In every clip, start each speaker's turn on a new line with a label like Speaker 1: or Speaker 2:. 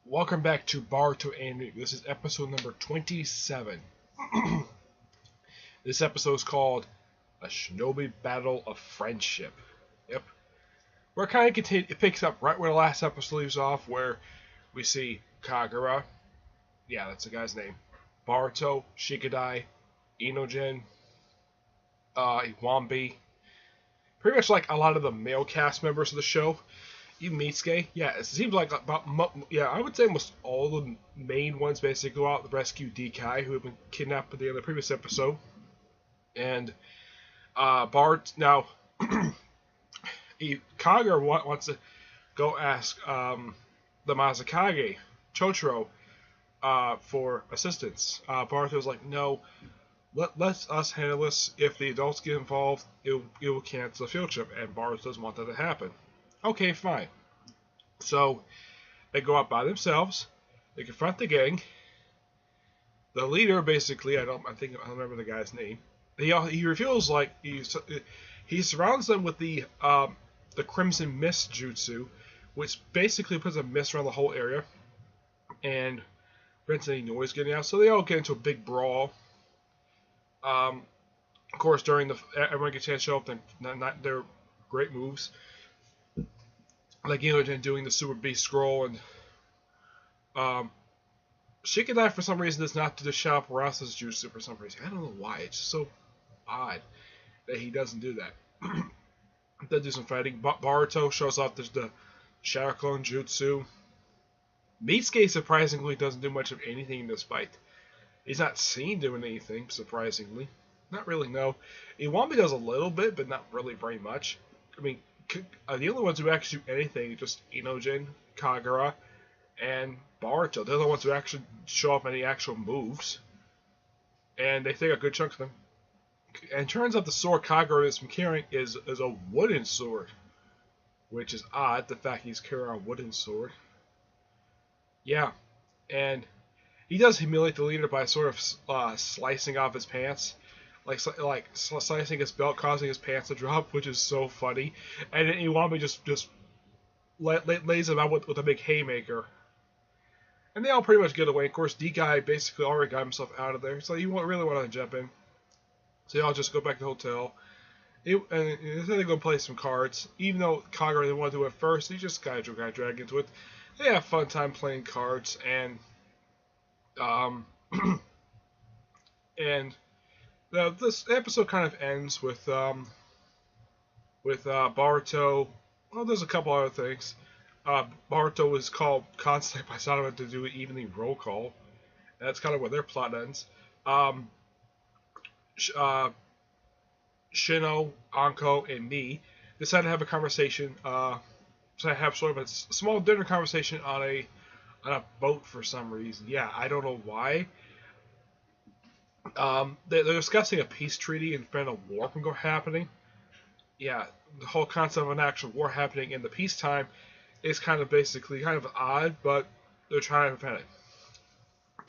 Speaker 1: Welcome back to Boruto Anime. This is episode number 27. This episode is called A Shinobi Battle of Friendship. Yep. We're kind of continue. It picks up right where the last episode leaves off, where we see Kagura. Yeah, that's the guy's name. Boruto, Shikadai, Inogen, Iwambi. Pretty much like a lot of the male cast members of the show. Even Mitsuke, yeah, it seems like I would say almost all the main ones basically go out to rescue Dekai, who had been kidnapped at the end of the previous episode. And Bart now, Kagura wants to go ask the Mazakage, Chotaro, for assistance. Barthel's like, no, let us handle this. If the adults get involved, it will cancel the field trip, and Bart doesn't want that to happen. Okay, fine. So they go out by themselves. They confront the gang. The leader, basically, I don't remember the guy's name. He reveals like he surrounds them with the Crimson Mist Jutsu, which basically puts a mist around the whole area and prevents any noise getting out. So they all get into a big brawl. Of course, everyone gets a chance to show up. Their great moves. Like Inogen doing the Super Beast Scroll, and Shikadai for some reason does not do the Shop Rasa's Jutsu for some reason. I don't know why. It's just so odd that he doesn't do that. They do some fighting. Boruto shows off the Shadow Clone Jutsu. Mitsuke surprisingly doesn't do much of anything in this fight. He's not seen doing anything, surprisingly. Not really, no. Iwambi does a little bit, but not really very much. I mean, the only ones who actually do anything are just Inogen, Kagura, and Boruto. They're the ones who actually show up any actual moves. And they take a good chunk of them. And it turns out the sword Kagura is carrying is a wooden sword. Which is odd, the fact he's carrying a wooden sword. Yeah. And he does humiliate the leader by sort of slicing off his pants. Like slicing his belt, causing his pants to drop, which is so funny. And then Iwami just lays him out with a big haymaker. And they all pretty much get away. Of course, D-Guy basically already got himself out of there, so he really wanted to jump in. So they all just go back to the hotel. And then they go play some cards. Even though Kagura didn't want to do it first, he just kind of dragged into it. They have a fun time playing cards, and this episode kind of ends with Boruto. Well, there's a couple other things. Boruto was called constantly by Sadama to do an evening roll call. And that's kind of where their plot ends. Shino, Anko, and me decided to have a conversation. So I have sort of a small dinner conversation on a boat for some reason. Yeah, I don't know why. They're discussing a peace treaty and preventing a war from happening. Yeah, the whole concept of an actual war happening in the peacetime is kind of odd, but they're trying to prevent it.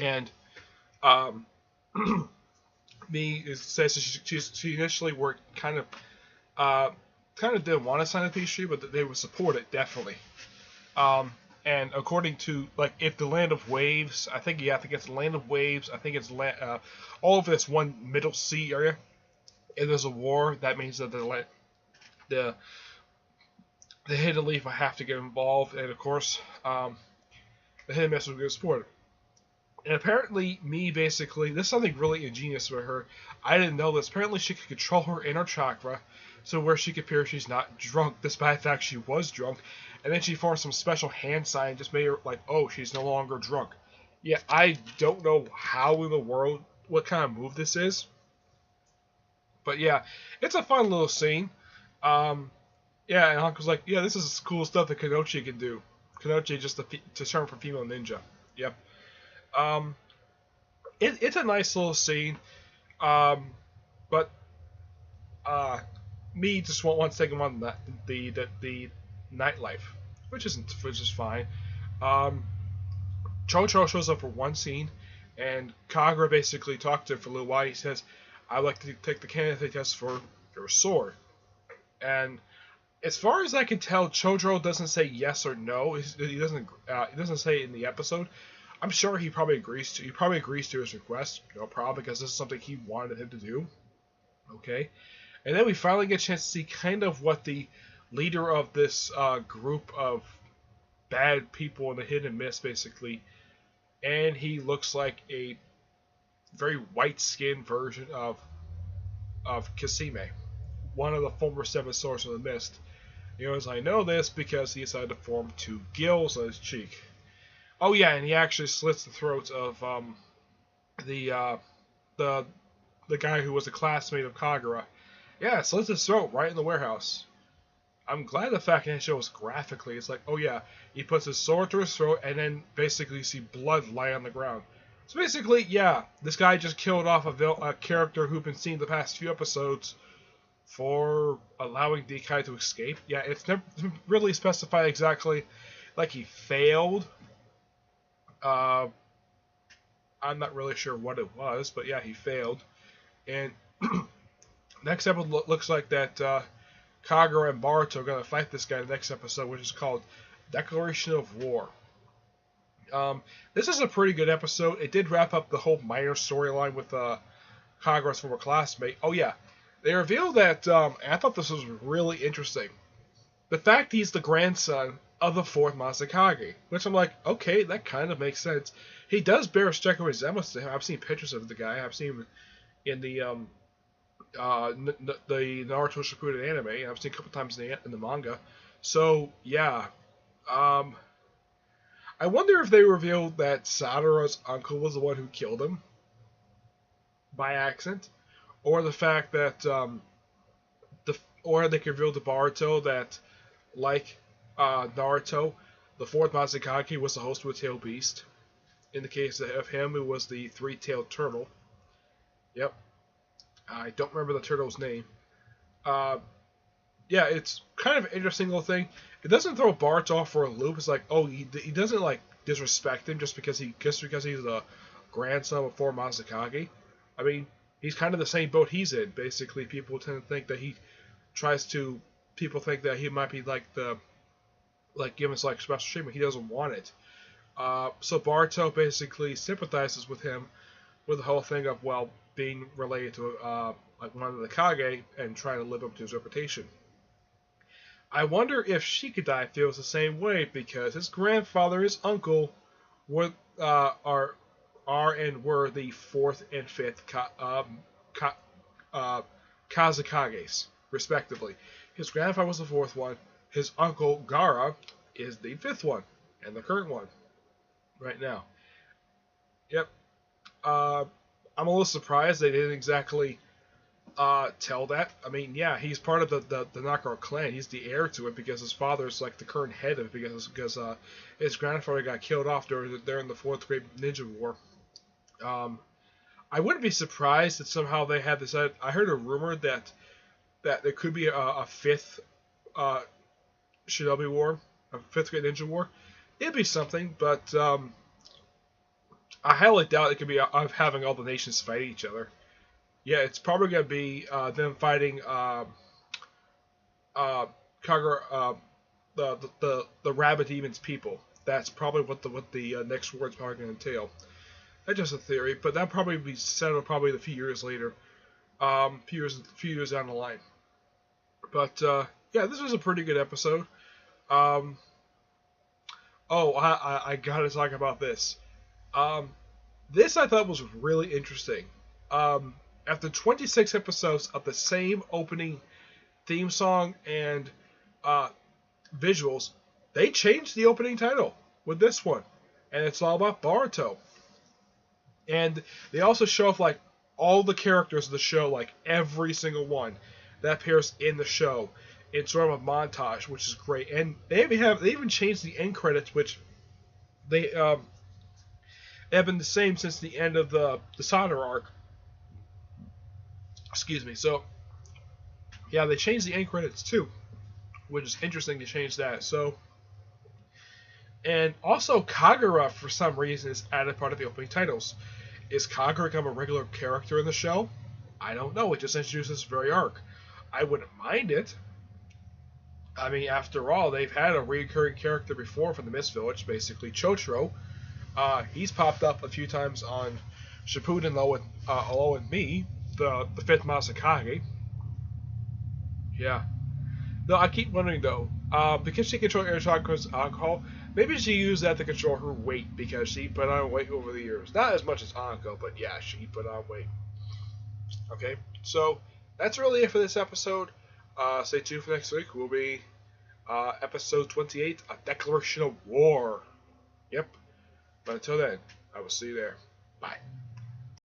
Speaker 1: And me says she initially were kind of didn't want to sign a peace treaty, but they would support it definitely. And according to, like, if the Land of Waves, I think it's the Land of Waves, I think it's all over this one middle sea area, if there's a war, that means that the Hidden Leaf will have to get involved, and of course, the Hidden Mist will get supported. And apparently, this is something really ingenious with her. I didn't know this. Apparently, she could control her inner chakra, so where she could appear she's not drunk, despite the fact she was drunk. And then she formed some special hand sign and just made her like, oh, she's no longer drunk. Yeah, I don't know how in the world, what kind of move this is. But yeah, it's a fun little scene. Yeah, and Uncle's like, yeah, this is cool stuff that Kanochi can do. Kanochi just to term for female ninja. Yep. It's a nice little scene. But me just wants to take him on the nightlife, which is fine. Chotaro shows up for one scene, and Kagura basically talked to him for a little while. He says, "I'd like to take the candidate test for your sword," and as far as I can tell, Chodro doesn't say yes or no. He doesn't. He doesn't say it in the episode. I'm sure he probably agrees to. He probably agrees to his request. No problem, because this is something he wanted him to do. Okay, and then we finally get a chance to see kind of what the leader of this group of bad people in the Hidden Mist, basically, and he looks like a very white-skinned version of Kasime, one of the former Seven Swords of the Mist. You know, as I know this because he decided to form two gills on his cheek. Oh yeah, and he actually slits the throats of the uh, the guy who was a classmate of Kagura. Yeah, slits his throat right in the warehouse. I'm glad the fact that it shows graphically. It's like, oh yeah, he puts his sword to his throat, and then basically you see blood lie on the ground. So basically, yeah, this guy just killed off a character who've been seen the past few episodes for allowing Dekai to escape. Yeah, it's never really specified exactly, like he failed. I'm not really sure what it was, but yeah, he failed. And next episode looks like that Kagura and Boruto are going to fight this guy in the next episode, which is called Declaration of War. This is a pretty good episode. It did wrap up the whole minor storyline with Kagura's former classmate. Oh yeah, they revealed that, I thought this was really interesting, the fact he's the grandson of the fourth Masakage, which I'm like, okay, that kind of makes sense. He does bear a striking resemblance to him. I've seen pictures of the guy. I've seen him in the Naruto Shippuden anime. I've seen a couple times in the manga. So yeah, I wonder if they revealed that Sadara's uncle was the one who killed him by accident, or the fact that or they could reveal to Boruto that, like Naruto, the fourth Masakage was the host of a tailed beast. In the case of him, it was the three-tailed turtle. Yep. I don't remember the turtle's name. Yeah, it's kind of an interesting little thing. It doesn't throw Boruto off for a loop. It's like, oh, he doesn't like disrespect him just because he's the grandson of four Masakage. I mean, he's kind of the same boat he's in. Basically, people tend to think that people think that he might be given like special treatment. He doesn't want it. So Boruto basically sympathizes with him with the whole thing of, well, being related to like one of the Kage and trying to live up to his reputation. I wonder if Shikadai feels the same way, because his grandfather, his uncle, were and were the fourth and fifth Kazakages, respectively. His grandfather was the fourth one. His uncle Gara is the fifth one, and the current one right now. Yep. I'm a little surprised they didn't exactly tell that. I mean, yeah, he's part of the Nakara clan. He's the heir to it because his father's like the current head of it, because his grandfather got killed off during the Fourth Great Ninja War. I wouldn't be surprised that somehow they had this. I heard a rumor that there could be a fifth Shinobi War, a fifth Great Ninja War. It'd be something, but I highly doubt it could be of having all the nations fight each other. Yeah, it's probably going to be them fighting Kagura, the Rabbit Demon's people. That's probably what the next war is probably going to entail. That's just a theory, but that'll probably be settled probably a few years later, few years down the line. But yeah, this was a pretty good episode. I gotta talk about this. This I thought was really interesting. After 26 episodes of the same opening theme song and visuals, they changed the opening title with this one, and it's all about Boruto. And they also show off like all the characters of the show, like every single one that appears in the show, in sort of a montage, which is great. And they even changed the end credits, which they have been the same since the end of the Sadara arc. Excuse me. So yeah, they changed the end credits too, which is interesting to change that. So, and also Kagura for some reason is added part of the opening titles. Is Kagura become a regular character in the show? I don't know. It just introduces this very arc. I wouldn't mind it. I mean, after all, they've had a recurring character before from the Mist Village, basically Chotaro. He's popped up a few times on Shippuden along with me, the fifth Masakage. Yeah. No, I keep wondering though, because she controls air chakras alcohol, maybe she used that to control her weight because she put on weight over the years. Not as much as Anko, but yeah, she put on weight. Okay, so that's really it for this episode. Stay tuned for next week. Will be episode 28, A Declaration of War. Yep. But until then, I will see you there. Bye.